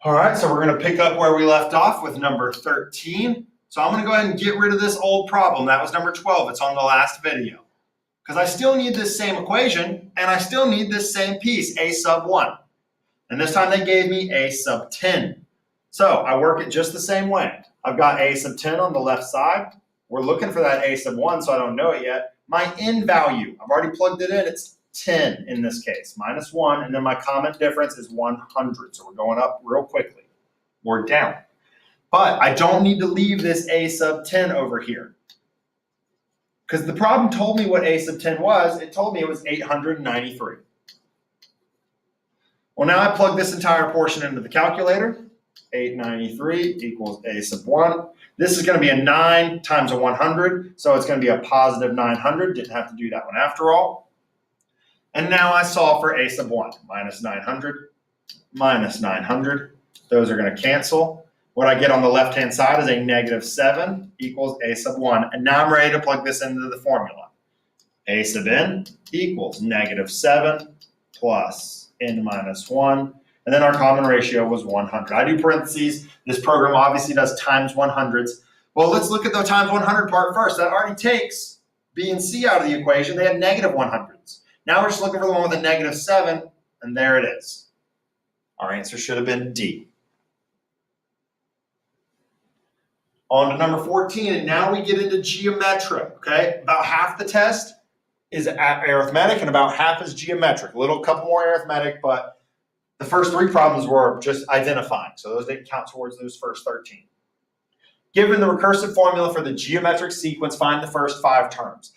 All right, so we're going to pick up where we left off with number 13. So I'm going to go ahead and get rid of this old problem. That was number 12. It's on the last video. Because I still need this same equation, and I still need this same piece, a sub 1. And this time they gave me a sub 10. So I work it just the same way. I've got a sub 10 on the left side. We're looking for that a sub 1, so I don't know it yet. My n value, I've already plugged it in. It's 10 in this case, minus 1, and then my common difference is 100. So we're going up real quickly, or down. But I don't need to leave this a sub 10 over here. Because the problem told me what a sub 10 was. It told me it was 893. Well, now I plug this entire portion into the calculator. 893 equals a sub 1. This is going to be a 9 times a 100, so it's going to be a positive 900. Didn't have to do that one after all. And now I solve for a sub 1. Minus 900, minus 900. Those are going to cancel. What I get on the left-hand side is a negative 7 equals a sub 1. And now I'm ready to plug this into the formula. A sub n equals negative 7 plus n minus 1. And then our common ratio was 100. I do parentheses. This program obviously does times 100s. Well, let's look at the times 100 part first. That already takes b and c out of the equation. They have negative 100s. Now we're just looking for the one with a negative 7, and there it is. Our answer should have been D. On to number 14, and now we get into geometric, okay? About half the test is arithmetic, and about half is geometric. A little couple more arithmetic, but the first 3 problems were just identifying, so those didn't count towards those first 13. Given the recursive formula for the geometric sequence, find the first 5 terms.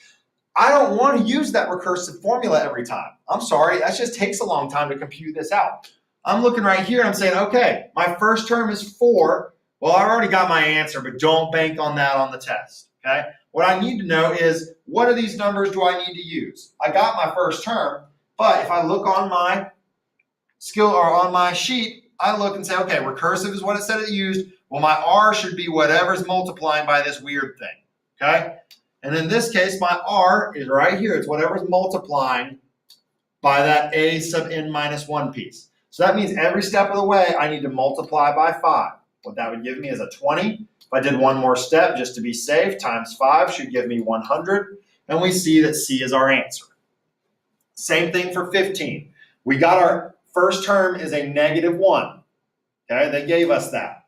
I don't want to use that recursive formula every time. I'm sorry, that just takes a long time to compute this out. I'm looking right here and I'm saying, okay, my first term is 4. Well, I already got my answer, but don't bank on that on the test, okay? What I need to know is, what of these numbers do I need to use? I got my first term, but if I look on my skill or on my sheet, I look and say, okay, recursive is what it said it used. Well, my R should be whatever's multiplying by this weird thing, okay? And in this case, my R is right here. It's whatever's multiplying by that a sub n minus 1 piece. So that means every step of the way, I need to multiply by 5. What that would give me is a 20. If I did one more step just to be safe, times 5 should give me 100. And we see that C is our answer. Same thing for 15. We got our first term is a negative 1. Okay, they gave us that.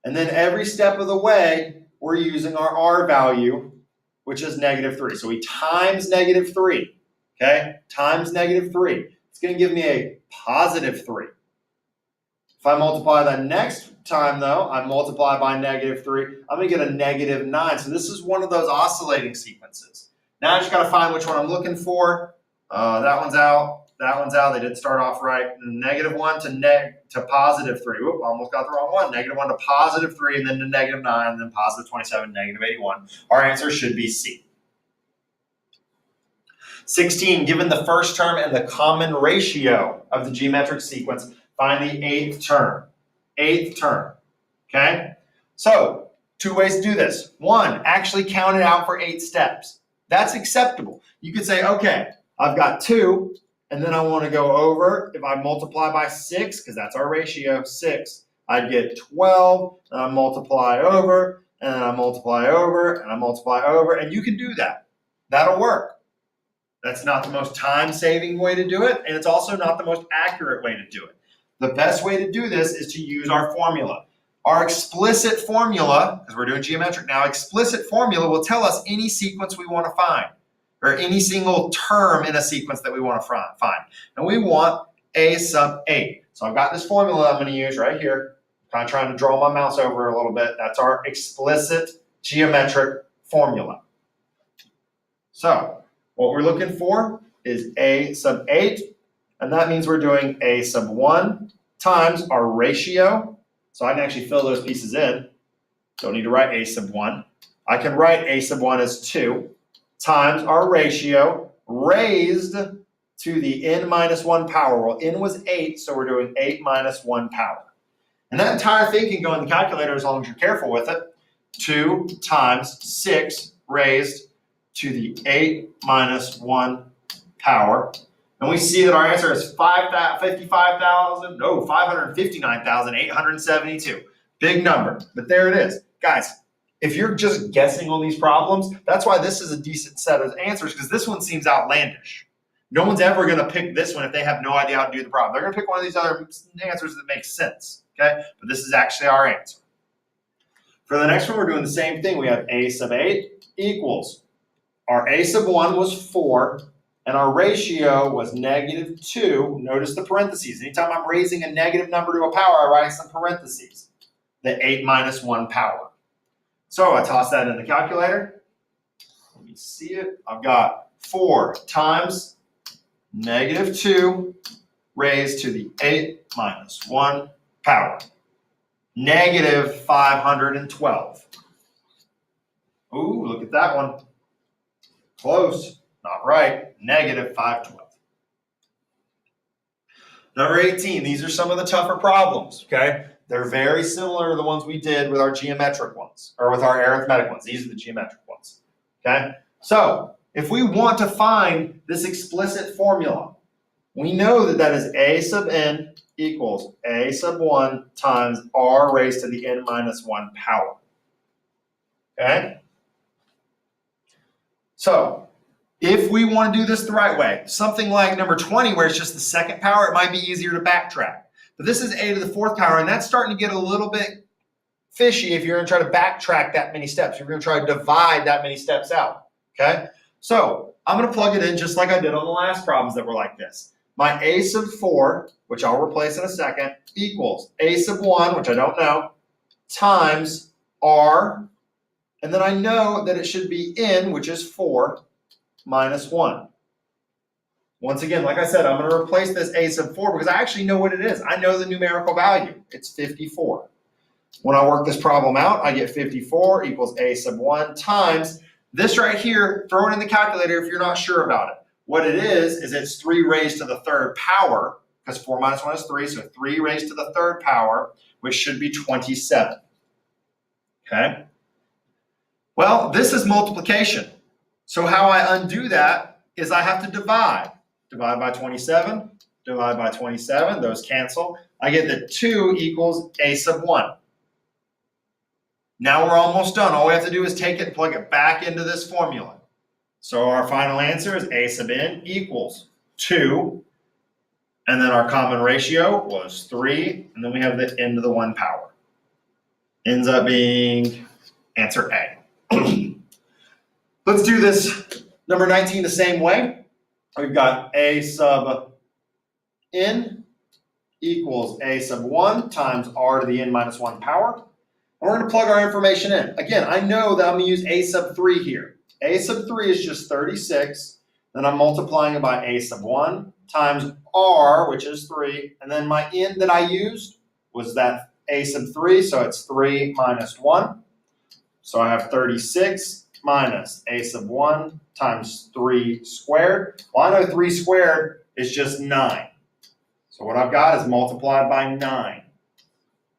And then every step of the way, we're using our R value, which is negative 3. So we times negative 3. Okay, times negative 3. It's going to give me a positive 3. If I multiply the next time, though, I multiply by negative 3, I'm going to get a negative 9. So this is one of those oscillating sequences. Now I just got to find which one I'm looking for. That one's out. That one's out. They didn't start off right. Negative 1 to positive 3. Whoop, almost got the wrong one. Negative 1 to positive 3, and then to negative 9, and then positive 27, negative 81. Our answer should be C. 16, given the first term and the common ratio of the geometric sequence, find the 8th term. 8th term, okay? So, 2 ways to do this. 1, actually count it out for 8 steps. That's acceptable. You could say, okay, I've got 2, and then I want to go over. If I multiply by 6, because that's our ratio, 6, I'd get 12, and I multiply over, and then I multiply over, and I multiply over, and you can do that. That'll work. That's not the most time-saving way to do it, and it's also not the most accurate way to do it. The best way to do this is to use our formula. Our explicit formula, because we're doing geometric now, explicit formula will tell us any sequence we want to find, or any single term in a sequence that we want to find. And we want a sub 8. So I've got this formula I'm going to use right here. Kind of trying to draw my mouse over a little bit. That's our explicit geometric formula. So what we're looking for is a sub 8. And that means we're doing a sub 1 times our ratio. So I can actually fill those pieces in. Don't need to write a sub 1. I can write a sub 1 as 2 times our ratio raised to the n minus 1 power. Well, n was 8, so we're doing 8 minus 1 power. And that entire thing can go in the calculator as long as you're careful with it. 2 times 6 raised to the 8 minus 1 power. And we see that our answer is 559,872. Big number, but there it is. Guys, if you're just guessing on these problems, that's why this is a decent set of answers, because this one seems outlandish. No one's ever going to pick this one if they have no idea how to do the problem. They're going to pick one of these other answers that makes sense, okay? But this is actually our answer. For the next one, we're doing the same thing. We have a sub 8 equals, our a sub 1 was 4, and our ratio was -2. Notice the parentheses. Anytime I'm raising a negative number to a power, I write some parentheses. The 8 minus 1 power. So I toss that in the calculator. Let me see it. I've got 4 times -2 raised to the 8 minus 1 power. -512. Ooh, look at that one. Close. Not right. -512. Number 18. These are some of the tougher problems, okay? They're very similar to the ones we did with our geometric ones, or with our arithmetic ones. These are the geometric ones, okay? So if we want to find this explicit formula, we know that that is a sub n equals a sub 1 times r raised to the n minus 1 power, okay? So if we want to do this the right way, something like number 20 where it's just the second power, it might be easier to backtrack. But this is a to the 4th power, and that's starting to get a little bit fishy if you're going to try to backtrack that many steps. You're going to try to divide that many steps out, okay? So I'm going to plug it in just like I did on the last problems that were like this. My a sub 4, which I'll replace in a second, equals a sub 1, which I don't know, times r, and then I know that it should be n, which is 4, minus 1. Once again, like I said, I'm going to replace this a sub 4 because I actually know what it is. I know the numerical value. It's 54. When I work this problem out, I get 54 equals a sub 1 times this right here. Throw it in the calculator if you're not sure about it. What it is it's 3 raised to the 3rd power, because 4 minus 1 is 3, so 3 raised to the 3rd power, which should be 27. Okay? Well, this is multiplication. So how I undo that is I have to divide. Divide by 27, divide by 27, those cancel. I get that 2 equals a sub 1. Now we're almost done. All we have to do is take it and plug it back into this formula. So our final answer is a sub n equals 2, and then our common ratio was 3, and then we have the n to the 1 power. Ends up being answer A. Let's do this number 19 the same way. We've got a sub n equals a sub 1 times r to the n minus 1 power. And we're going to plug our information in. Again, I know that I'm going to use a sub 3 here. A sub 3 is just 36. Then I'm multiplying it by a sub 1 times r, which is 3. And then my n that I used was that a sub 3, so it's 3 minus 1. So I have 36 minus a sub 1 times 3 squared. Well, I know 3 squared is just 9. So what I've got is multiplied by 9.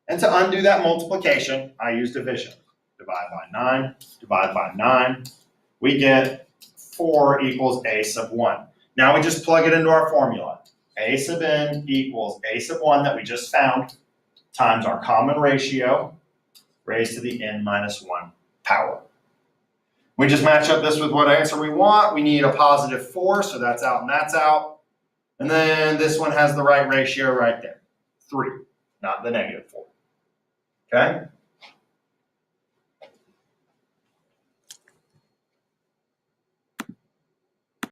And to undo that multiplication, I use division. Divide by 9, divide by 9. We get 4 equals a sub 1. Now we just plug it into our formula. A sub n equals a sub 1 that we just found times our common ratio raised to the n minus 1 power. We just match up this with what answer we want. We need a positive 4, so that's out and that's out. And then this one has the right ratio right there, 3, not the -4. Okay?